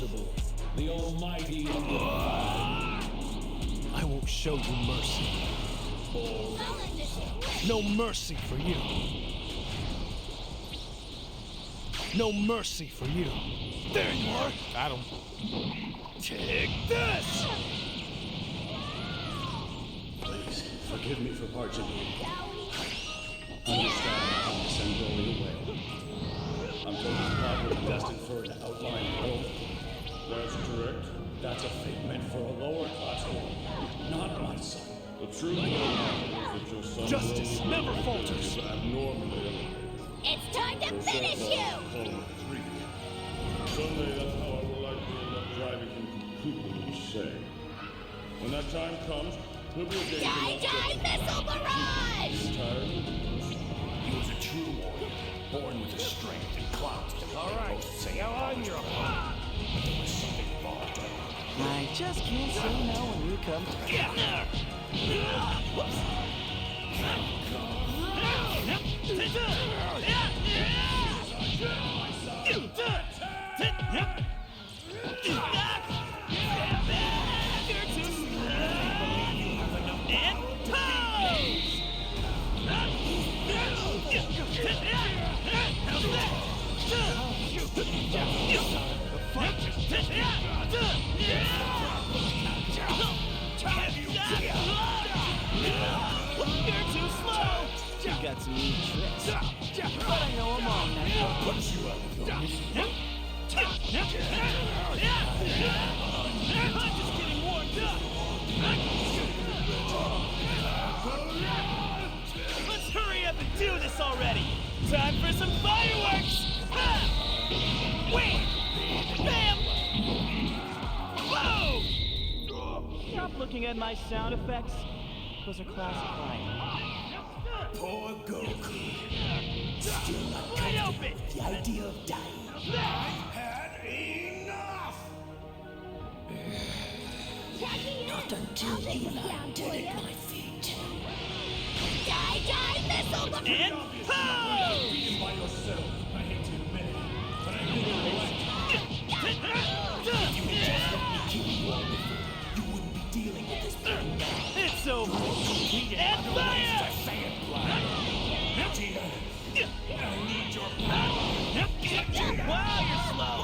impossible. The Almighty. I won't show you mercy. No mercy for you. No mercy for you. There you are. Got him. Take this! Please, forgive me for barging in. Understand I can send Broly away. I'm told his plot was destined for an outlying world. That's correct. That's a fate meant for a lower class world, not my son. The truth of the matter is that your son Justice Broly never falters. is abnormally elevated. It's time to finish you! Someday that's how I will likely end up driving him completely insane. When that time comes, he'll be a danger Die Missile Barrage! the entire universe. He was a true warrior, born with the strength and clout to be able to say how I'm your opponent. But there was something far better. I just can't say no when you come to Get there! You're too slow! You got some new tricks. But I know them all now. Punch you out of your misery. I'm just getting warmed up. Let's hurry up and do this already. Time for some fireworks. Wait! Bam! Whoa! Stop looking at my sound effects. Those are classified. Poor Goku. Still not Wide open! the idea of dying. I've had enough! Not until you lie dead at my feet. Die Missile Barrage! And pose! Beat by yourself. I hate to admit it, but I think you're right. If you would just let me kill you all before, you wouldn't be dealing with this pain now. It's over. And fire! Vegeta, I need your power. Wow, you're slow.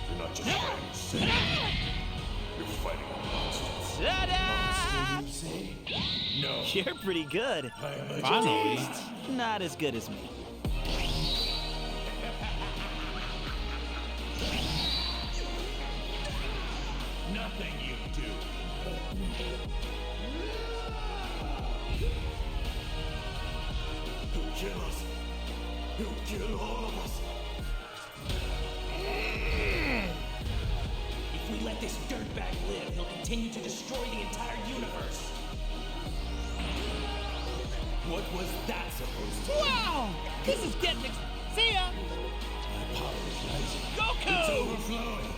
You're not just fighting Satan. You're fighting a monster. Ta-da! You say? No. You're pretty good. Finally. Not as good as me. Nothing you do. He'll kill us. He'll kill all of us. If we let this dirtbag live, he'll continue to destroy the entire universe. What was that supposed to be? Wow! This is getting See ya! My power is rising. It's Goku! overflowing.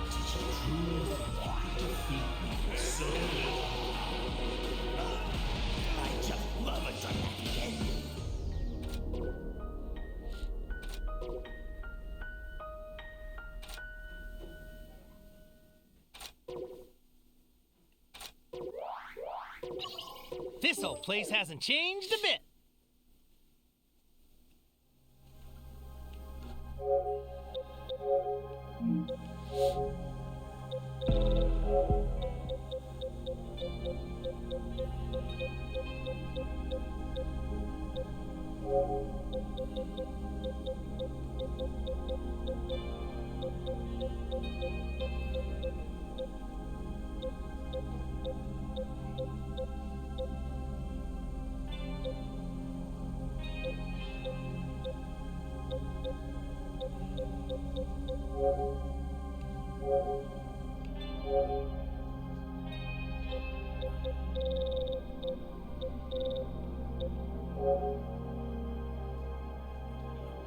Did you truly think you could defeat me with so little? I just love a dramatic ending. This whole place hasn't changed a bit.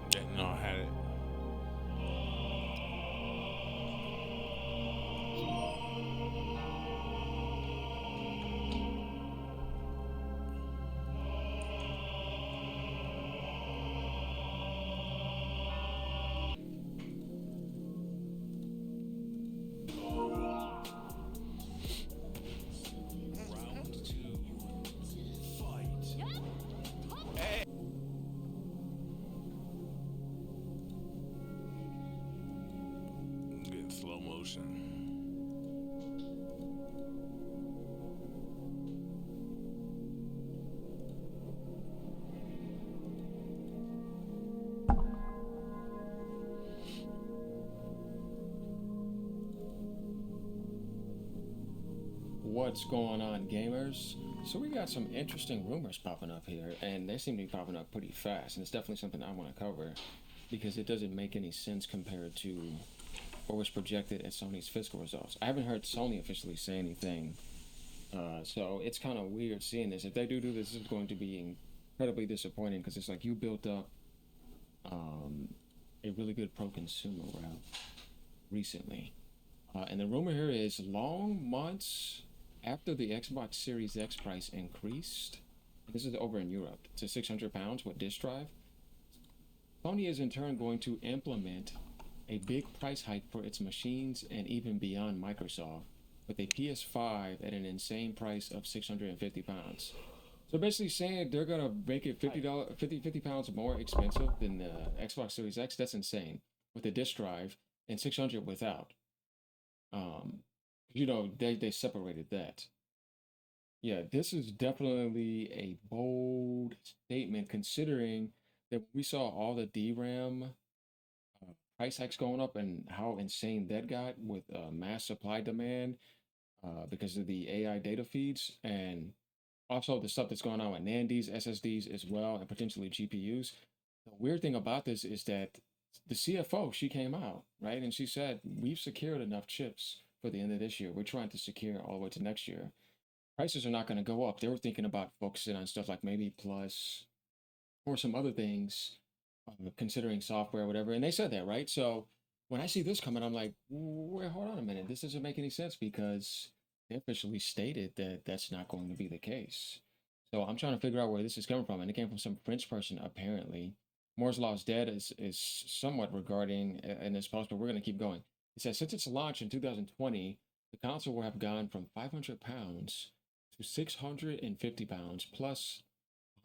Didn't know I had it. Slow motion. What's going on, gamers? So we got some interesting rumors popping up here, and they seem to be popping up pretty fast, and it's definitely something I want to cover because it doesn't make any sense compared to what was projected at Sony's fiscal results. I haven't heard Sony officially say anything, so it's kind of weird seeing this. If they do this, this is going to be incredibly disappointing because it's like you built up a really good pro-consumer route recently. And the rumor here is long months after the Xbox Series X price increased, this is over in Europe, to £600 with disk drive, Sony is in turn going to implement a big price hike for its machines and even beyond Microsoft with a PS5 at an insane price of £650. So basically saying they're going to make it £50 more expensive than the Xbox Series X. That's insane. With a disk drive and 600 without. You know, they separated that. Yeah, this is definitely a bold statement considering that we saw all the DRAM price hikes going up and how insane that got with mass supply demand because of the AI data feeds and also the stuff that's going on with NANDs, SSDs as well, and potentially GPUs. The weird thing about this is that the CFO, she came out, right? And she said, we've secured enough chips for the end of this year. We're trying to secure all the way to next year. Prices are not going to go up. They were thinking about focusing on stuff like maybe Plus or some other things, considering software or whatever. And they said that, right? So when I see this coming, I'm like, wait, hold on a minute. This doesn't make any sense because they officially stated that that's not going to be the case. So I'm trying to figure out where this is coming from. And it came from some French person, apparently. Moore's Law is dead is somewhat regarding in this post, but we're going to keep going. It says, since its launch in 2020, the console will have gone from £500 to £650 plus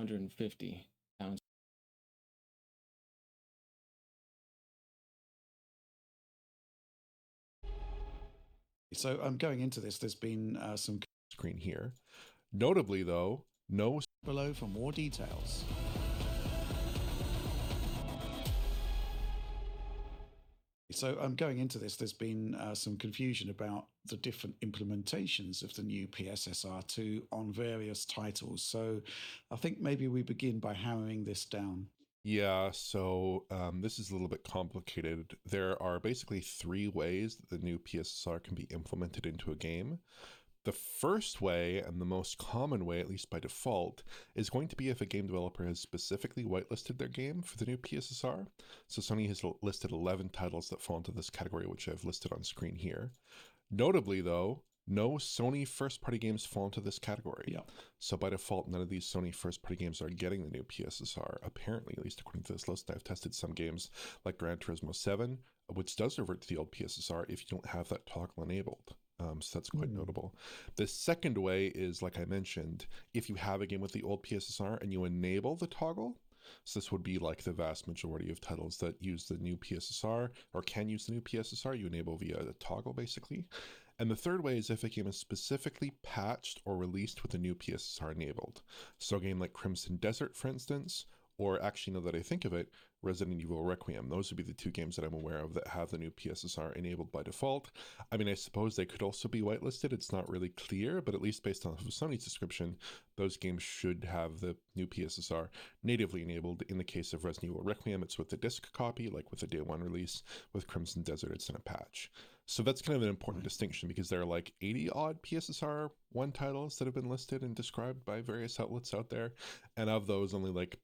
£150. So going into this, there's been some screen here. Notably, though, no below for more details. So going into this, there's been some confusion about the different implementations of the new PSSR2 on various titles. So I think maybe we begin by hammering this down. Yeah, so this is a little bit complicated. There are basically 3 ways that the new PSSR can be implemented into a game. The first way, and the most common way, at least by default, is going to be if a game developer has specifically whitelisted their game for the new PSSR. So Sony has listed 11 titles that fall into this category, which I've listed on screen here. Notably, though, no Sony first-party games fall into this category. Yeah. So by default, none of these Sony first-party games are getting the new PSSR, apparently, at least according to this list. I've tested some games like Gran Turismo 7, which does revert to the old PSSR if you don't have that toggle enabled. So that's quite notable. The second way is, like I mentioned, if you have a game with the old PSSR and you enable the toggle. So this would be like the vast majority of titles that use the new PSSR or can use the new PSSR, you enable via the toggle basically. And the third way is if a game is specifically patched or released with the new PSSR enabled. So a game like Crimson Desert, for instance, or actually, now that I think of it, Resident Evil Requiem. Those would be the 2 games that I'm aware of that have the new PSSR enabled by default. I mean, I suppose they could also be whitelisted. It's not really clear, but at least based on Sony's description, those games should have the new PSSR natively enabled. In the case of Resident Evil Requiem, it's with the disc copy, like with the day 1 release. With Crimson Desert, it's in a patch. So that's kind of an important distinction because there are like 80 odd PSSR 1 titles that have been listed and described by various outlets out there. And of those, only like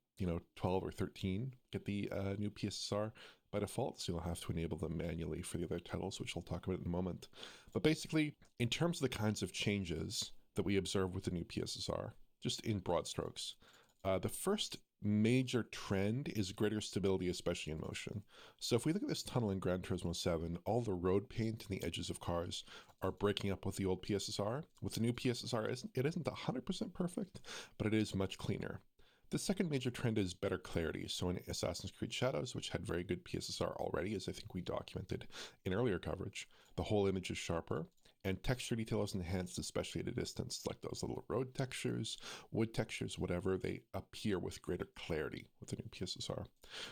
12 or 13 get the new PSSR by default, so you'll have to enable them manually for the other titles, which I'll talk about in a moment. But basically, in terms of the kinds of changes that we observe with the new PSSR, just in broad strokes, the first major trend is greater stability, especially in motion. So if we look at this tunnel in Gran Turismo 7, all the road paint and the edges of cars are breaking up with the old PSSR. With the new PSSR, it isn't 100% perfect, but it is much cleaner. The second major trend is better clarity. So in Assassin's Creed Shadows, which had very good PSSR already, as I think we documented in earlier coverage, the whole image is sharper, and texture detail is enhanced, especially at a distance, like those little road textures, wood textures, whatever, they appear with greater clarity with the new PSSR.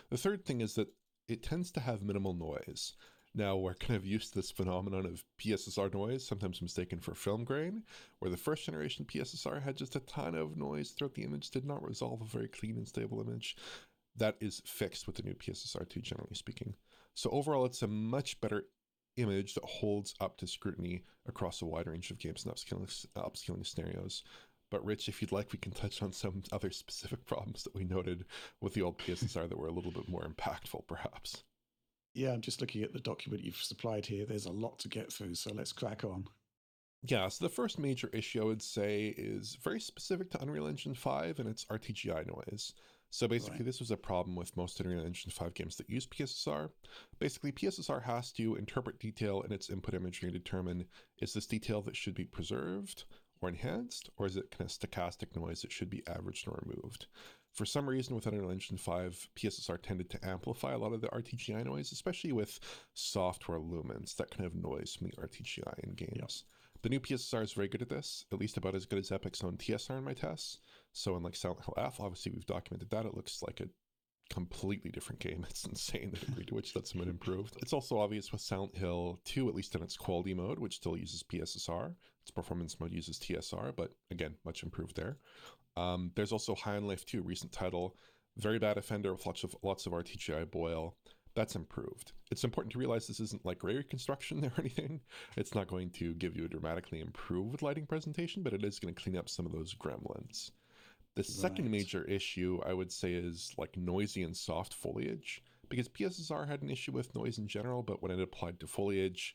The third thing is that it tends to have minimal noise. Now, we're kind of used to this phenomenon of PSSR noise, sometimes mistaken for film grain, where the first generation PSSR had just a ton of noise throughout the image, did not resolve a very clean and stable image. That is fixed with the new PSSR2, generally speaking. So overall, it's a much better image that holds up to scrutiny across a wide range of games and upscaling scenarios. But Rich, if you'd like, we can touch on some other specific problems that we noted with the old PSSR that were a little bit more impactful, perhaps. Yeah, I'm just looking at the document you've supplied here. There's a lot to get through, so let's crack on. Yeah, so the first major issue I would say is very specific to Unreal Engine 5 and its RTGI noise. So basically, this was a problem with most Unreal Engine 5 games that use PSSR. Basically, PSSR has to interpret detail in its input imagery and determine, is this detail that should be preserved or enhanced, or is it kind of stochastic noise that should be averaged or removed? For some reason, with Unreal Engine 5, PSSR tended to amplify a lot of the RTGI noise, especially with software lumens, that kind of noise from the RTGI in games. The new PSSR is very good at this, at least about as good as Epic's own TSR in my tests. So in like Silent Hill F, obviously we've documented that. It looks like a completely different game. It's insane the degree to which that's been improved. It's also obvious with Silent Hill 2, at least in its quality mode, which still uses PSSR. Its performance mode uses TSR, but again, much improved there. There's also High on Life 2, recent title, very bad offender with lots of RTGI boil. That's improved. It's important to realize this isn't like ray reconstruction or anything. It's not going to give you a dramatically improved lighting presentation, but it is going to clean up some of those gremlins. The second major issue I would say is like noisy and soft foliage, because PSSR had an issue with noise in general, but when it applied to foliage,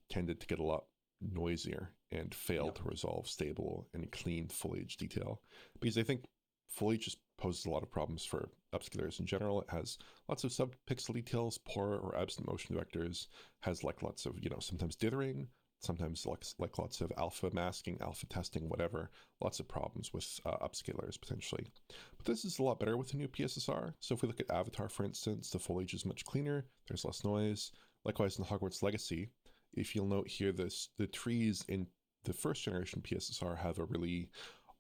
tended to get a lot noisier and failed to resolve stable and clean foliage detail. Because I think foliage just poses a lot of problems for upscalers in general. It has lots of sub-pixel details, poor or absent motion vectors, has like lots of, sometimes dithering, sometimes like lots of alpha masking, alpha testing, whatever, lots of problems with upscalers potentially. But this is a lot better with the new PSSR. So if we look at Avatar, for instance, the foliage is much cleaner, there's less noise. Likewise in Hogwarts Legacy, if you'll note here, the trees in the first generation PSSR have a really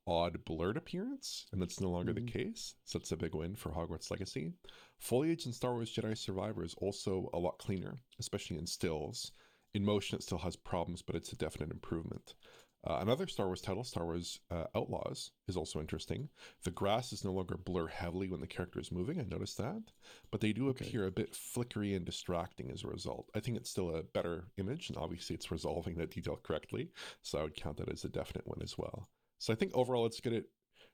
odd blurred appearance, and that's no longer the case. So that's a big win for Hogwarts Legacy. Foliage in Star Wars Jedi Survivor is also a lot cleaner, especially in stills. In motion, it still has problems, but it's a definite improvement. Another Star Wars title, Star Wars Outlaws, is also interesting. The grass is no longer blur heavily when the character is moving, I noticed that, but they do appear a bit flickery and distracting as a result. I think it's still a better image, and obviously it's resolving that detail correctly, so I would count that as a definite win as well. So I think overall it's good at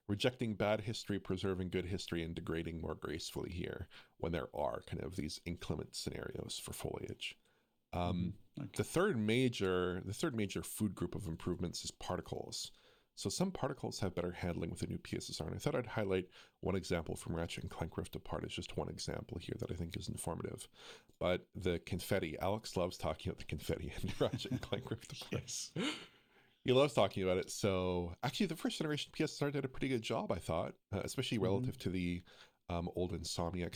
rejecting bad history, preserving good history, and degrading more gracefully here when there are kind of these inclement scenarios for foliage. The third major food group of improvements is particles. So some particles have better handling with the new PSSR, and I thought I'd highlight one example from Ratchet & Clank Rift Apart as just one example here that I think is informative. But the confetti, Alex loves talking about the confetti in Ratchet & Clank Rift Apart. Yes. He loves talking about it. So actually the first generation PSSR did a pretty good job, I thought, especially relative to the old Insomniac